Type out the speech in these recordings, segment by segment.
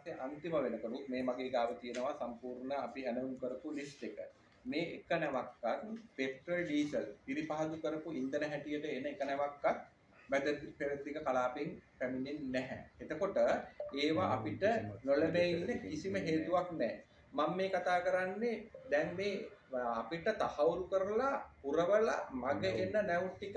පස්සේ අන්තිම වෙනකලු මේ මගේ ගාව තියෙනවා සම්පූර්ණ අපි ඇනවුම් කරපු ලිස්ට් එක. මේ එක නැවක්වත් පෙට්‍රල් ඩීසල් පිරිපහදු කරපු ඉන්ධන හැටියට එන එක නැවක්වත් පෙරදිග කලාපෙන් පැමිණෙන්නේ නැහැ. එතකොට ඒවා අපිට නොලැබෙ ඉන්න කිසිම හේතුවක් නැහැ. මම මේ කතා කරන්නේ දැන් මේ අපිට තහවුරු කරලා පුරවලා මග එන නැව් ටික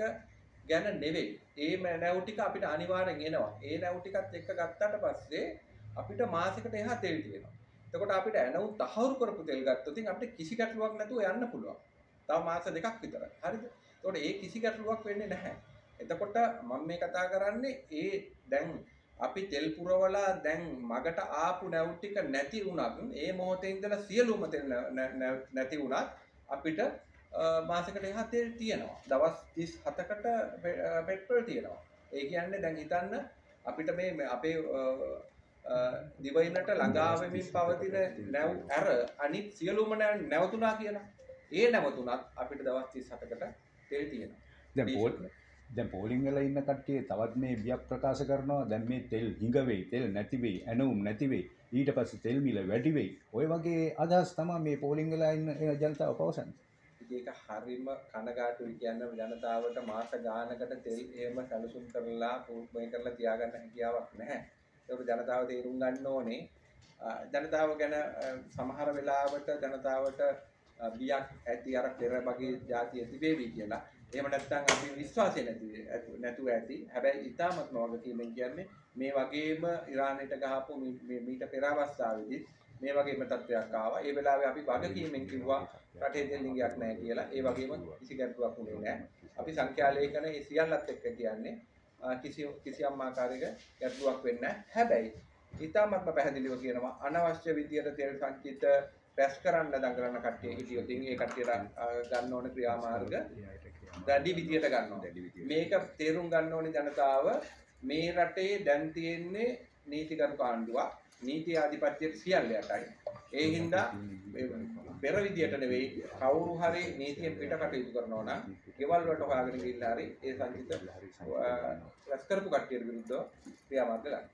ගැන නෙවෙයි. ඒ නැව් ටික අපිට අනිවාර්යෙන් එනවා. ඒ නැව් ටිකත් එක්ක ගත්තාට පස්සේ අපිට මාසෙකට එහා තෙල් තියෙනවා. එතකොට අපිට ඇනව් තහවුරු කරපු තෙල් ගත්තොත් අපිට කිසි ගැටලුවක් නැතුව යන්න පුළුවන්. තව මාස දෙකක් විතර. හරිද? එතකොට ඒ කිසි ගැටලුවක් වෙන්නේ නැහැ. එතකොට මම මේ කතා කරන්නේ ඒ දැන් අපි තෙල් පුරවලා දැන් මගට ආපු නැව් ටික නැති වුණත් ඒ මොහොතේ ඉඳලා සියලුම තෙල් නැති වුණත් අපිට මාසෙකට එහා තෙල් තියෙනවා. දවස් 37කට පෙට්‍රල් තියෙනවා. ඒ කියන්නේ දැන් හිතන්න අපිට මේ අපේ දිවයිනට ළඟා වෙමින් පවතින නැව් අර අනිත් සියලුම නැවතුණා කියලා. ඒ නැවතුණත් අපිට දවස් 37කට තෙල් තියෙනවා. දැන් පෝලිං වල ඉන්න කට්ටිය තවත් මේ බියක් ප්‍රකාශ කරනවා දැන් මේ තෙල් හිඟ වෙයි තෙල් නැති වෙයි ඇනවුම් නැති වෙයි ඊට පස්සේ තෙල් මිල වැඩි වෙයි ඔය වගේ අදහස් තමයි මේ පෝලිං වල ඉන්න ජනතාව පවසන්නේ. ඒක හරිම කනගාටුයි කියන්නේ ජනතාවට මාස ගානකට තෙල් එහෙම සැලසුම් කරලා මේ කරලා තියාගන්න හැකියාවක් නැහැ. ඒක ජනතාව තේරුම් ගන්න ඕනේ. ජනතාව ගැන සමහර වෙලාවට ජනතාවට බියක් ඇති අර පෙර වගේ જાති ඇති වේවි කියලා. එහෙම නැත්නම් අපි විශ්වාසය නැතුව ඇති. හැබැයි ඉතාමත්ම වගකීමෙන් කියන්නේ මේ වගේම ඉරානයට ගහපු මීට පෙර අවස්ථාවේදී මේ වගේම තත්ත්වයක් ආවා. ඒ වෙලාවේ අපි වගකීමෙන් කිව්වා රටේ දෙල්ලිංගයක් නැහැ කියලා. ඒ වගේම කිසි ගැටලුවක් වුණේ නැහැ. අපි සංඛ්‍යා ලේඛන ඒ සියල්ලත් එක්ක කියන්නේ කිසියම් ආකාරයක ගැටලුවක් වෙන්නේ නැහැ. හැබැයි ඉතාමත්ම පැහැදිලිව කියනවා අනවශ්‍ය විදියට තෙල් සංචිත රැස් කරන්න දඟලන කට්ටිය හිටියොත් ඒ කට්ටියට ගන්න ඕන ක්‍රියාමාර්ග දැඩි විදියට ගන්න ඕනේ. මේක තේරුම් ගන්න ඕනේ ජනතාව මේ රටේ දැන් තියෙන්නේ නීතිගරුක ආණ්ඩුවක්. නීති ආධිපත්‍යයට සියල්ල යටයි. ඒ හින්දා පෙර විදියට නෙවෙයි කවුරු හරි නීතියෙන් පිට කටයුතු කරනවා නම් ගෙවල් වලට හොයාගෙන ගිහිල්ලා හරි ඒ සංචිත රැස් කරපු කට්ටියට විරුද්ධව ක්‍රියාමාර්ග ගන්න.